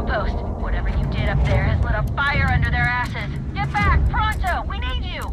outpost. Whatever you did up there has lit a fire under their asses. Get back, pronto! We need you!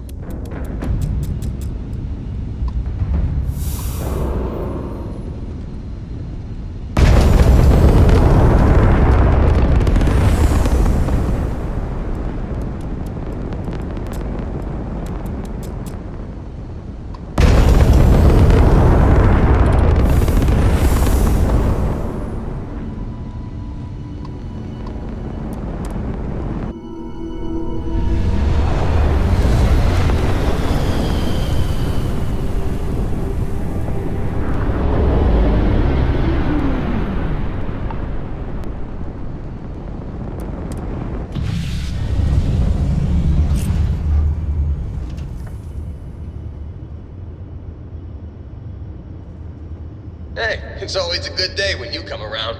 Hey, it's always a good day when you come around.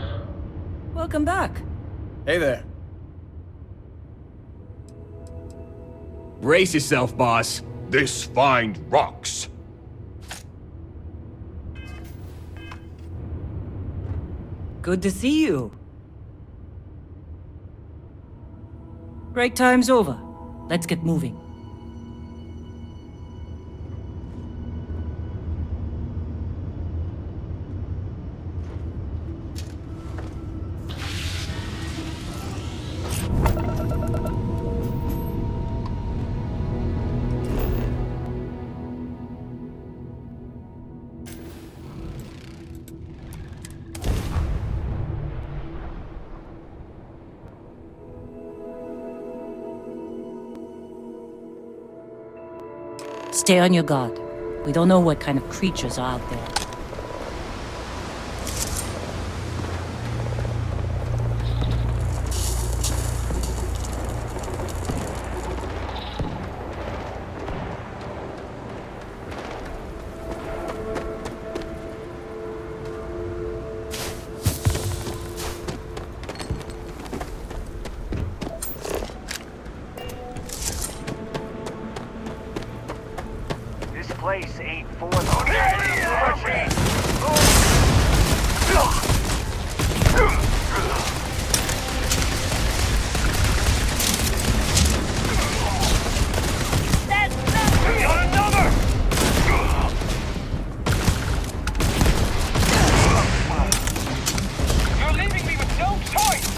Welcome back. Hey there. Brace yourself, boss. This find rocks. Good to see you. Break time's over. Let's get moving. Stay on your guard. We don't know what kind of creatures are out there. Place ain't for the You're leaving me with no choice!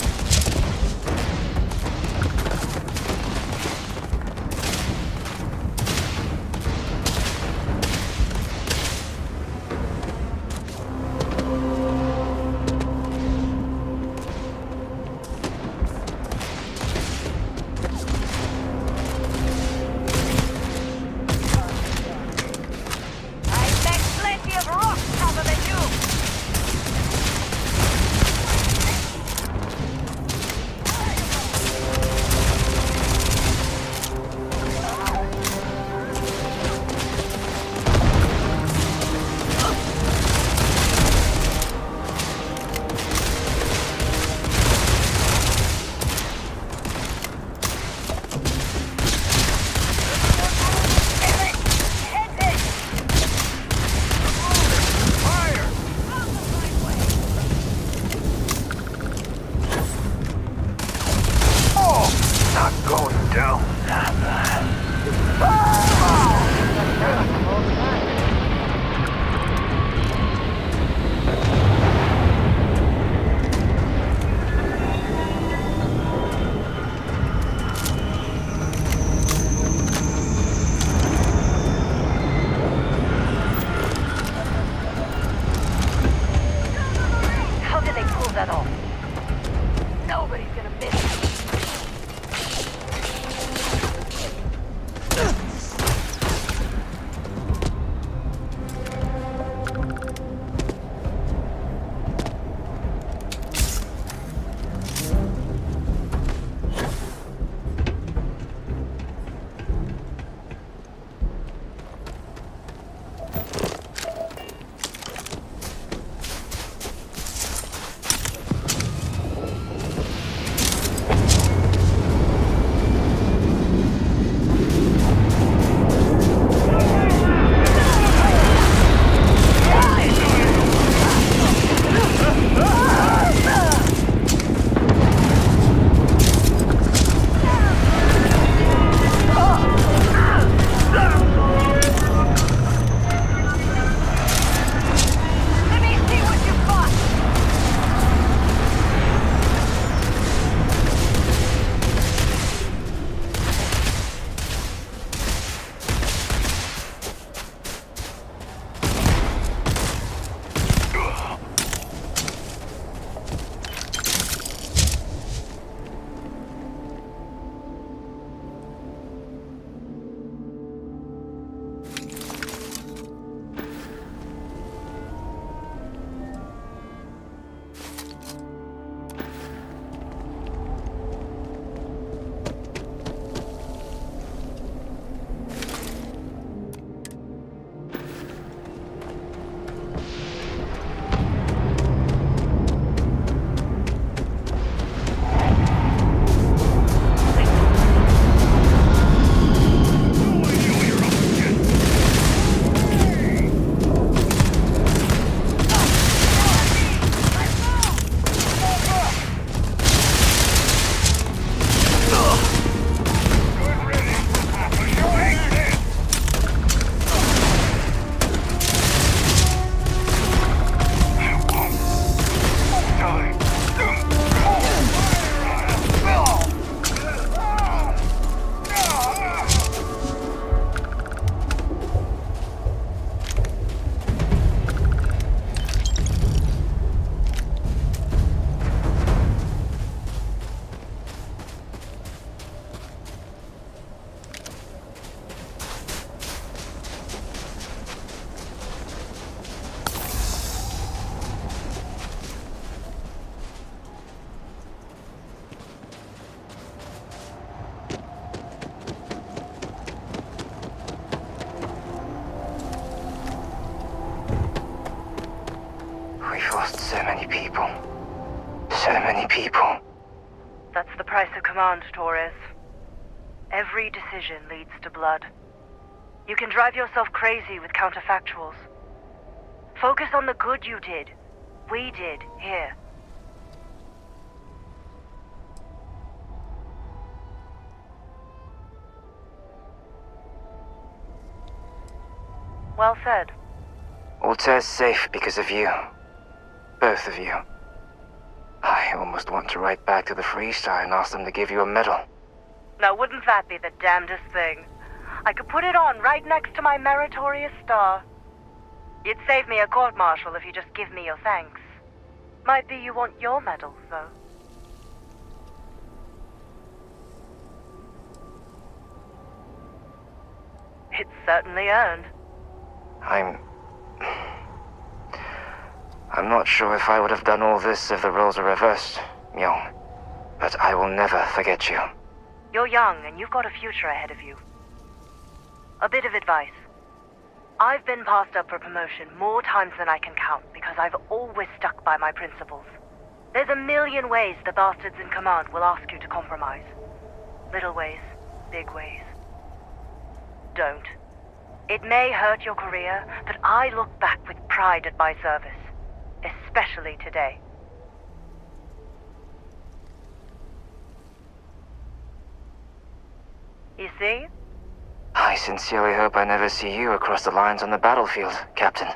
many people. That's the price of command, Torres. Every decision leads to blood. You can drive yourself crazy with counterfactuals. Focus on the good you did. We did, here. Well said. Altair's safe because of you. Both of you. I almost want to write back to the Freestar and ask them to give you a medal. Now, wouldn't that be the damnedest thing? I could put it on right next to my meritorious star. You'd save me a court-martial if you just give me your thanks. Might be you want your medals, though. It's certainly earned. I'm not sure if I would have done all this if the roles were reversed, Myung. But I will never forget you. You're young, and you've got a future ahead of you. A bit of advice. I've been passed up for promotion more times than I can count because I've always stuck by my principles. There's a million ways the bastards in command will ask you to compromise. Little ways, big ways. Don't. It may hurt your career, but I look back with pride at my service. Especially today. You see? I sincerely hope I never see you across the lines on the battlefield, Captain.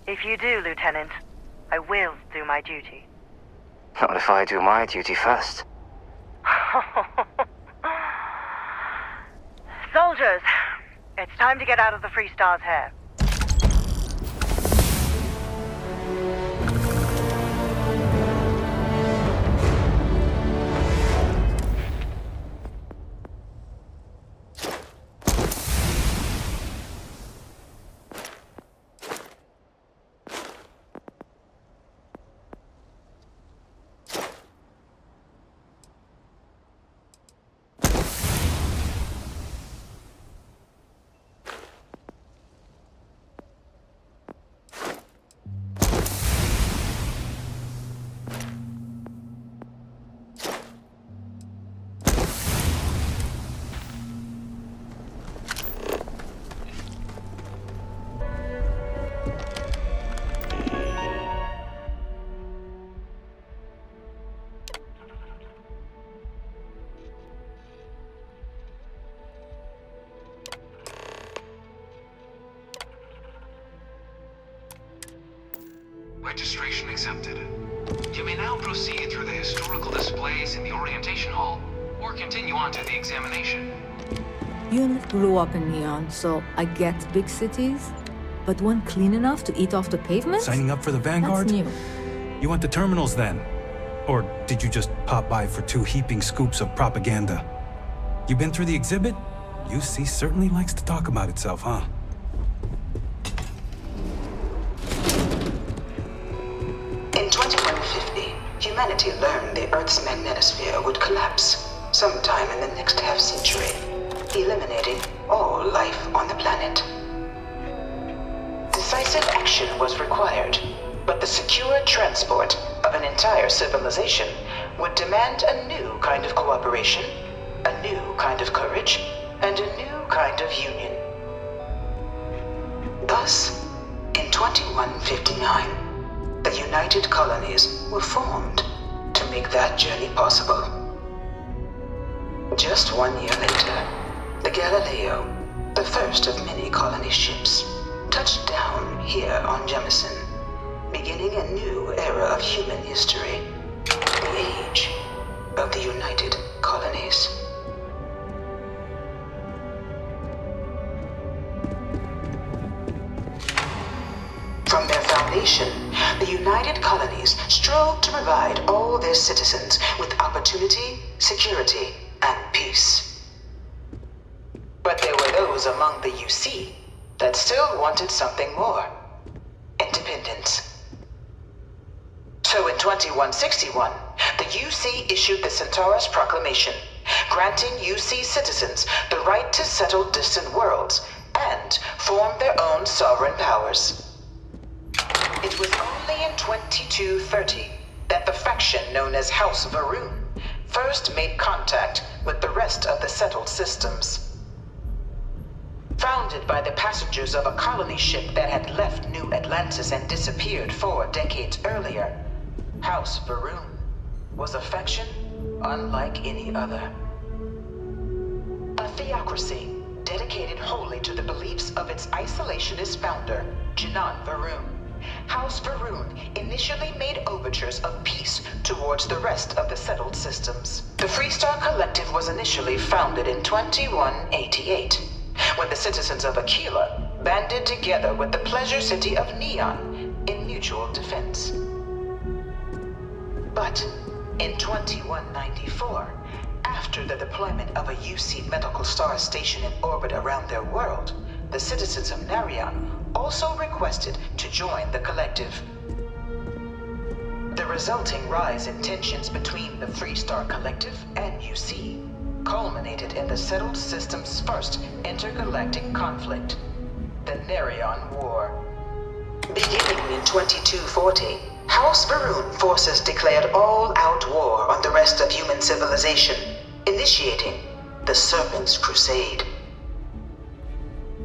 If you do, Lieutenant, I will do my duty. Not if I do my duty first. Soldiers, it's time to get out of the Freestar's hair. Registration accepted. You may now proceed through the historical displays in the orientation hall, or continue on to the examination. You grew up in Neon, so I get big cities, but one clean enough to eat off the pavement? Signing up for the Vanguard? That's new. You went to terminals then? Or did you just pop by for 2 heaping scoops of propaganda? You been through the exhibit? UC certainly likes to talk about itself, huh? In 2150, humanity learned the Earth's magnetosphere would collapse sometime in the next half-century, eliminating all life on the planet. Decisive action was required, but the secure transport of an entire civilization would demand a new kind of cooperation, a new kind of courage, and a new kind of union. Thus, in 2159, the United Colonies were formed to make that journey possible. Just 1 year later, the Galileo, the first of many colony ships, touched down here on Jemison, beginning a new era of human history, the age of the United Colonies. From their foundation, the United Colonies strove to provide all their citizens with opportunity, security, and peace. But there were those among the UC that still wanted something more: independence. So in 2161, the UC issued the Centaurus Proclamation, granting UC citizens the right to settle distant worlds and form their own sovereign powers. It was only in 2230 that the faction known as House Varun first made contact with the rest of the settled systems. Founded by the passengers of a colony ship that had left New Atlantis and disappeared 4 decades earlier, House Varun was a faction unlike any other. A theocracy dedicated wholly to the beliefs of its isolationist founder, Jinan Varun. House Varun initially made overtures of peace towards the rest of the settled systems. The Freestar Collective was initially founded in 2188, when the citizens of Aquila banded together with the pleasure city of Neon in mutual defense. But in 2194, after the deployment of a UC medical star station in orbit around their world, the citizens of Narion also requested to join the collective. The resulting rise in tensions between the Freestar Collective and UC culminated in the settled system's first intergalactic conflict, the Narion War. Beginning in 2240, House Varun forces declared all-out war on the rest of human civilization, initiating the Serpent's Crusade.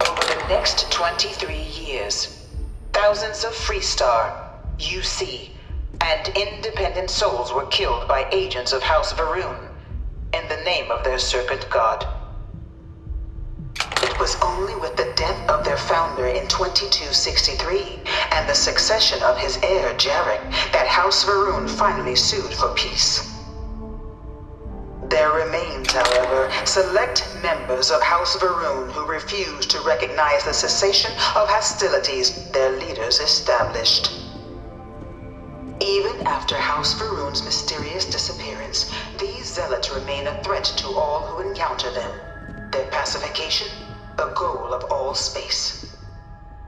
Over the next 23 years, thousands of Freestar, UC, and independent souls were killed by agents of House Varun in the name of their serpent god. It was only with the death of their founder in 2263 and the succession of his heir Jarek that House Varun finally sued for peace. There remains, however, select members of House Varun who refuse to recognize the cessation of hostilities their leaders established. Even after House Varun's mysterious disappearance, these zealots remain a threat to all who encounter them. Their pacification, a goal of all space.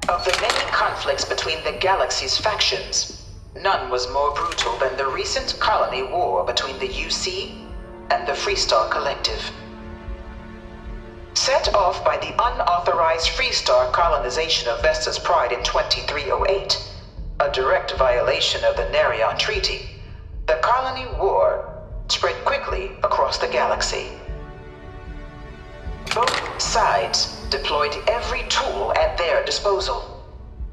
Of the many conflicts between the galaxy's factions, none was more brutal than the recent colony war between the UC and the Freestar Collective. Set off by the unauthorized Freestar colonization of Vesta's Pride in 2308, a direct violation of the Narion Treaty, the colony war spread quickly across the galaxy. Both sides deployed every tool at their disposal.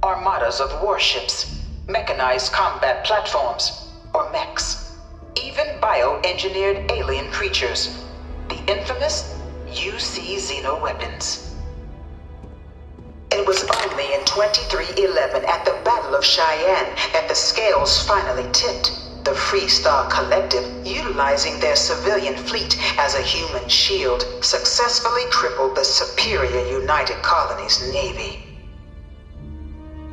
Armadas of warships, mechanized combat platforms, or mechs, even bioengineered alien creatures, the infamous UC xenoweapons. It was only in 2311 at the Battle of Cheyenne that the scales finally tipped. The Freestar Collective, utilizing their civilian fleet as a human shield, successfully crippled the superior United Colonies Navy.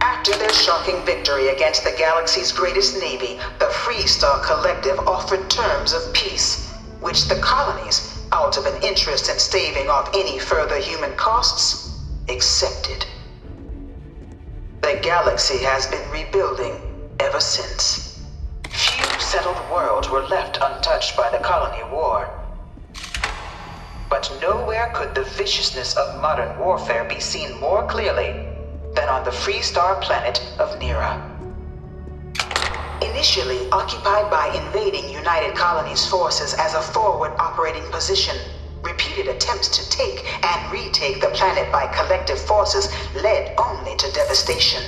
After their shocking victory against the galaxy's greatest navy, the Freestar Collective offered terms of peace, which the colonies, out of an interest in staving off any further human costs, accepted. The galaxy has been rebuilding ever since. Few settled worlds were left untouched by the colony war. But nowhere could the viciousness of modern warfare be seen more clearly than on the Freestar planet of Nira. Initially occupied by invading United Colonies forces as a forward operating position, repeated attempts to take and retake the planet by collective forces led only to devastation.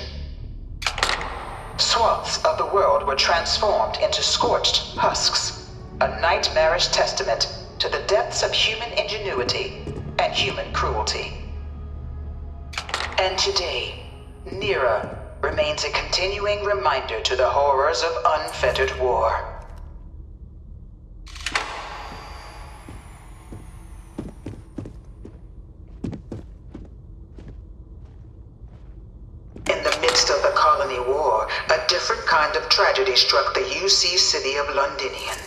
Swaths of the world were transformed into scorched husks, a nightmarish testament to the depths of human ingenuity and human cruelty. And today, Nira remains a continuing reminder to the horrors of unfettered war. In the midst of the colony war, a different kind of tragedy struck the UC city of Londinian.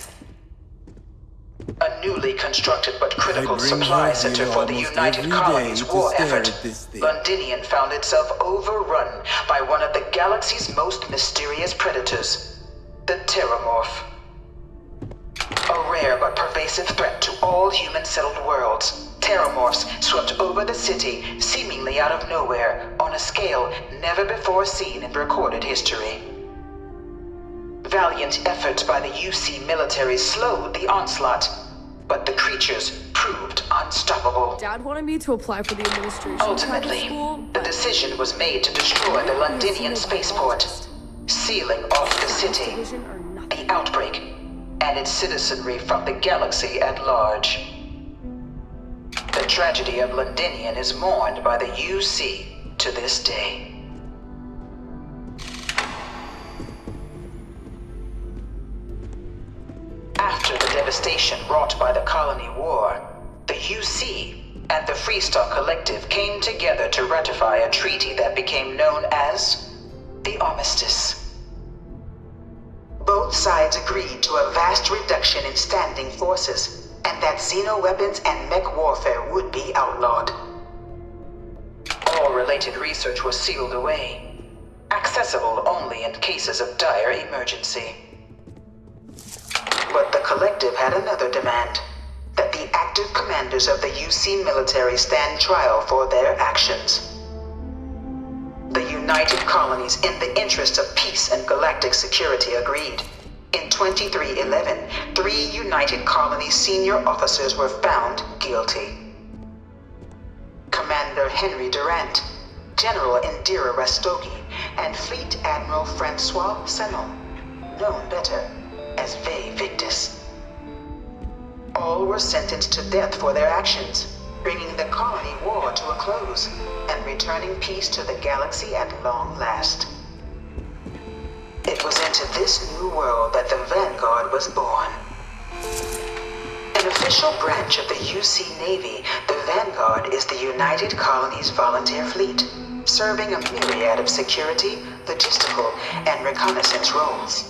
A newly constructed but critical supply center for the United Colonies war effort, Londinian found itself overrun by one of the galaxy's most mysterious predators, the Terramorph. A rare but pervasive threat to all human-settled worlds, Terramorphs swept over the city, seemingly out of nowhere, on a scale never before seen in recorded history. Valiant efforts by the UC military slowed the onslaught, but the creatures proved unstoppable. Dad wanted me to apply for the administration Ultimately, school, the decision was made to destroy the Londinian spaceport, sealing off the city, the outbreak, and its citizenry from the galaxy at large. The tragedy of Londinian is mourned by the UC to this day. After the devastation wrought by the Colony War, the UC and the Freestar Collective came together to ratify a treaty that became known as the Armistice. Both sides agreed to a vast reduction in standing forces, and that xeno-weapons and mech warfare would be outlawed. All related research was sealed away, accessible only in cases of dire emergency. But the Collective had another demand, that the active commanders of the UC military stand trial for their actions. The United Colonies, in the interest of peace and galactic security, agreed. In 2311, 3 United Colonies senior officers were found guilty. Commander Henry Durant, General Indira Rastogi, and Fleet Admiral Francois Sanon, known better as Ve Victus. All were sentenced to death for their actions, bringing the colony war to a close and returning peace to the galaxy at long last. It was into this new world that the Vanguard was born. An official branch of the UC Navy, the Vanguard is the United Colonies Volunteer Fleet, serving a myriad of security, logistical, and reconnaissance roles.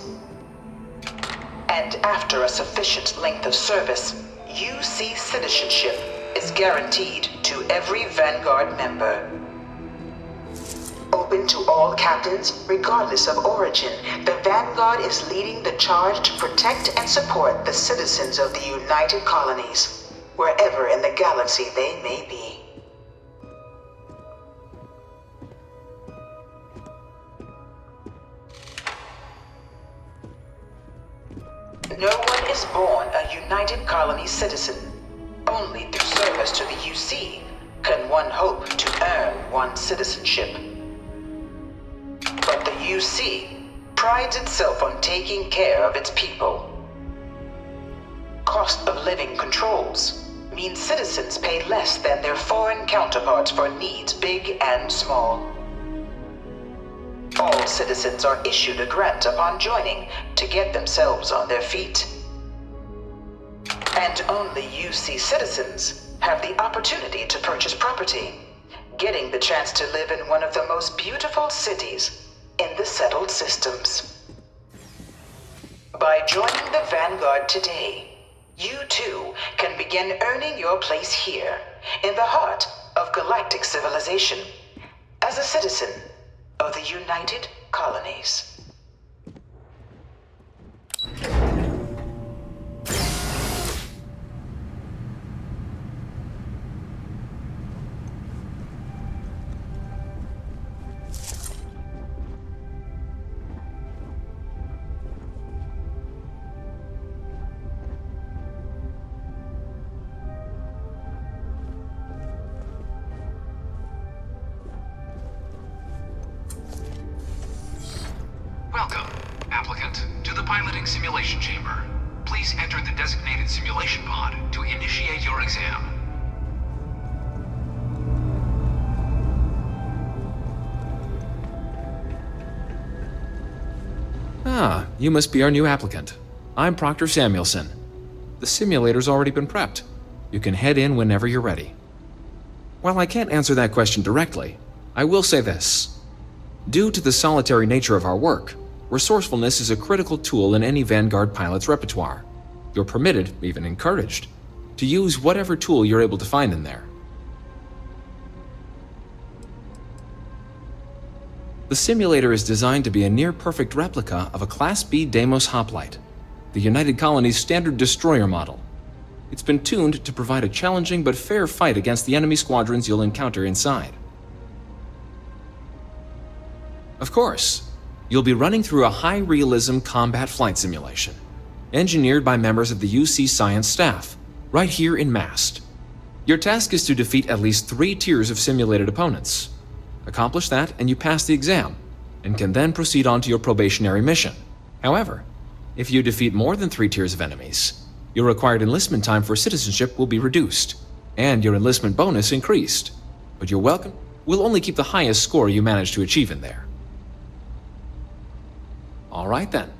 And after a sufficient length of service, UC citizenship is guaranteed to every Vanguard member. Open to all captains, regardless of origin, the Vanguard is leading the charge to protect and support the citizens of the United Colonies, wherever in the galaxy they may be. No one is born a United Colony citizen. Only through service to the UC can one hope to earn one's citizenship. But the UC prides itself on taking care of its people. Cost of living controls mean citizens pay less than their foreign counterparts for needs big and small. All citizens are issued a grant upon joining to get themselves on their feet. And only UC citizens have the opportunity to purchase property, getting the chance to live in one of the most beautiful cities in the settled systems. By joining the Vanguard today, you too can begin earning your place here, in the heart of galactic civilization, as a citizen of the United Colonies. Welcome, applicant, to the piloting simulation chamber. Please enter the designated simulation pod to initiate your exam. Ah, you must be our new applicant. I'm Proctor Samuelson. The simulator's already been prepped. You can head in whenever you're ready. While I can't answer that question directly, I will say this. Due to the solitary nature of our work, resourcefulness is a critical tool in any Vanguard pilot's repertoire. You're permitted, even encouraged, to use whatever tool you're able to find in there. The simulator is designed to be a near-perfect replica of a Class B Deimos hoplite, the United Colony's standard destroyer model. It's been tuned to provide a challenging but fair fight against the enemy squadrons you'll encounter inside. Of course, You'll be running through a high-realism combat flight simulation, engineered by members of the UC Science staff, right here in Mast. Your task is to defeat at least 3 tiers of simulated opponents. Accomplish that and you pass the exam, and can then proceed on to your probationary mission. However, if you defeat more than 3 tiers of enemies, your required enlistment time for citizenship will be reduced, and your enlistment bonus increased. But you're welcome. We'll only keep the highest score you manage to achieve in there. All right then.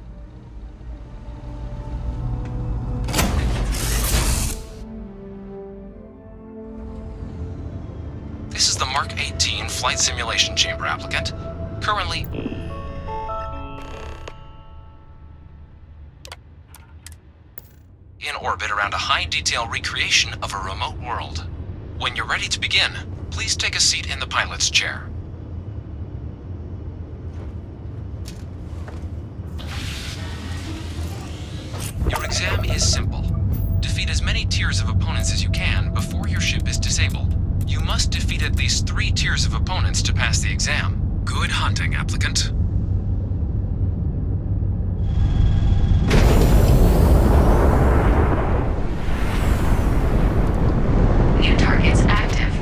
This is the Mark 18 Flight Simulation Chamber applicant. Currently in orbit around a high-detail recreation of a remote world. When you're ready to begin, please take a seat in the pilot's chair. Your exam is simple. Defeat as many tiers of opponents as you can before your ship is disabled. You must defeat at least 3 tiers of opponents to pass the exam. Good hunting, applicant. New targets active.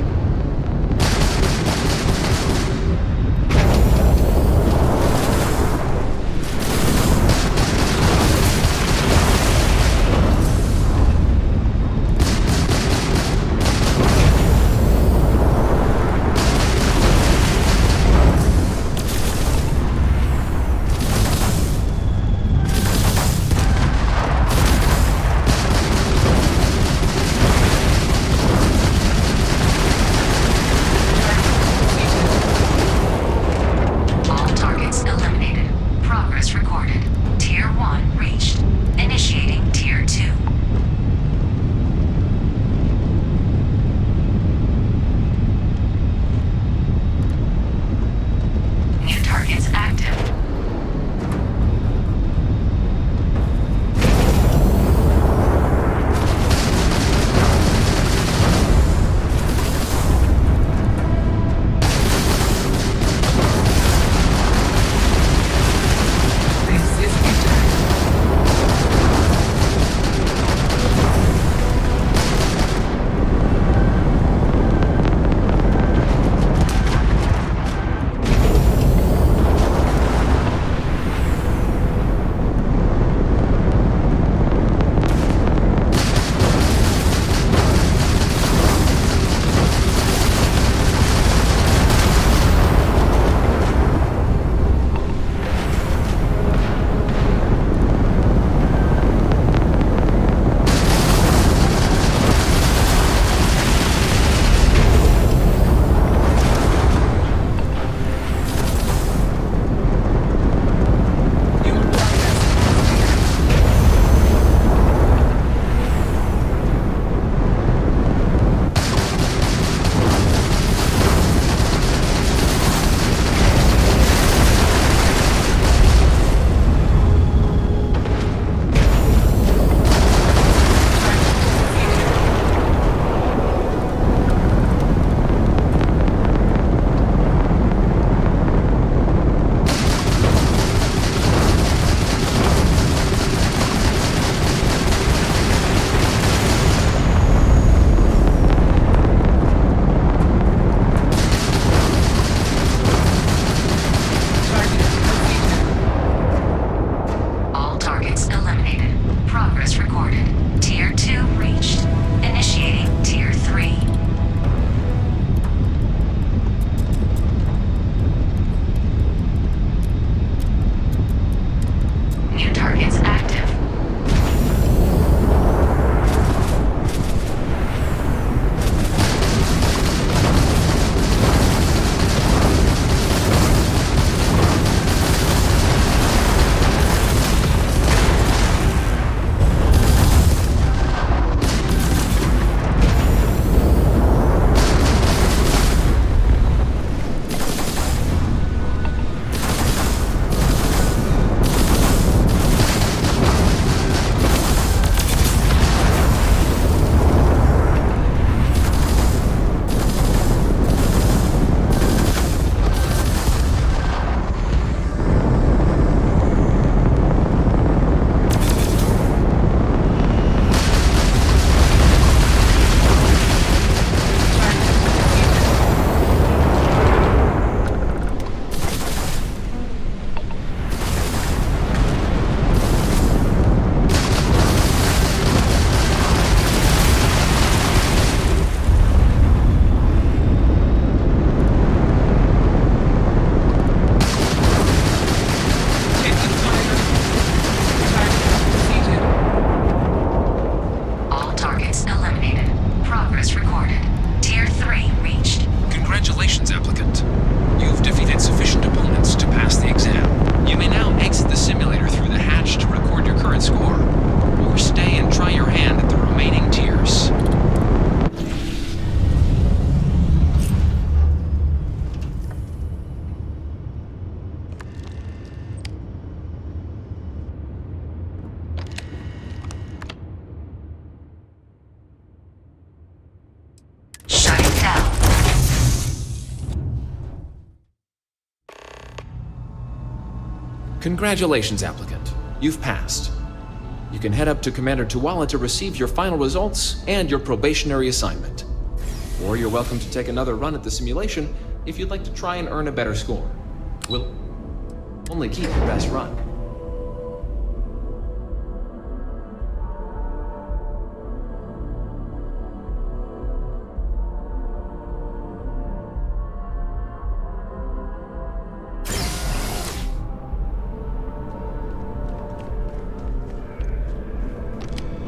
Congratulations, applicant. You've passed. You can head up to Commander Tuala to receive your final results and your probationary assignment. Or you're welcome to take another run at the simulation if you'd like to try and earn a better score. We'll only keep your best run.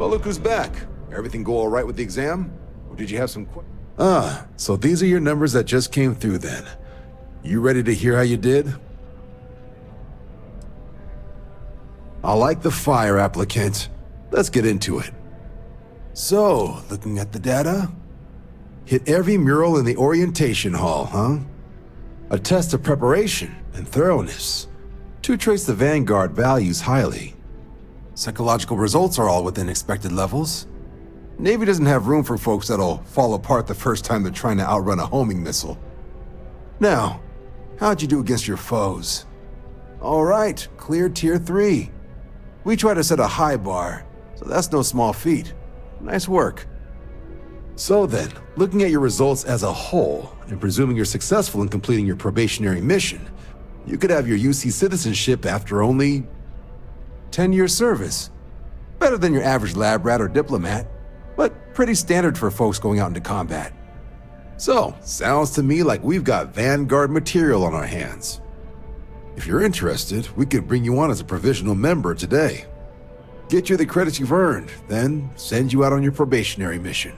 Well, look who's back. Everything go all right with the exam? Or did you have some so these are your numbers that just came through then. You ready to hear how you did? I like the fire, applicant. Let's get into it. So, looking at the data, hit every mural in the orientation hall, huh? A test of preparation and thoroughness. To trace the Vanguard values highly. Psychological results are all within expected levels. Navy doesn't have room for folks that'll fall apart the first time they're trying to outrun a homing missile. Now, how'd you do against your foes? All right, clear tier 3. We try to set a high bar, so that's no small feat. Nice work. So then, looking at your results as a whole, and presuming you're successful in completing your probationary mission, you could have your UC citizenship after only 10-year service. Better than your average lab rat or diplomat, but pretty standard for folks going out into combat. So, sounds to me like we've got Vanguard material on our hands. If you're interested, we could bring you on as a provisional member today. Get you the credits you've earned, then send you out on your probationary mission.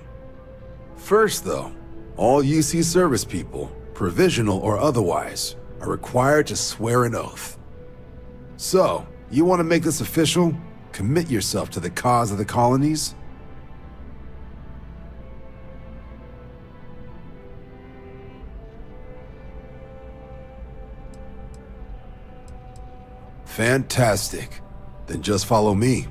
First though, all UC service people, provisional or otherwise, are required to swear an oath. So, you want to make this official? Commit yourself to the cause of the colonies? Fantastic. Then just follow me.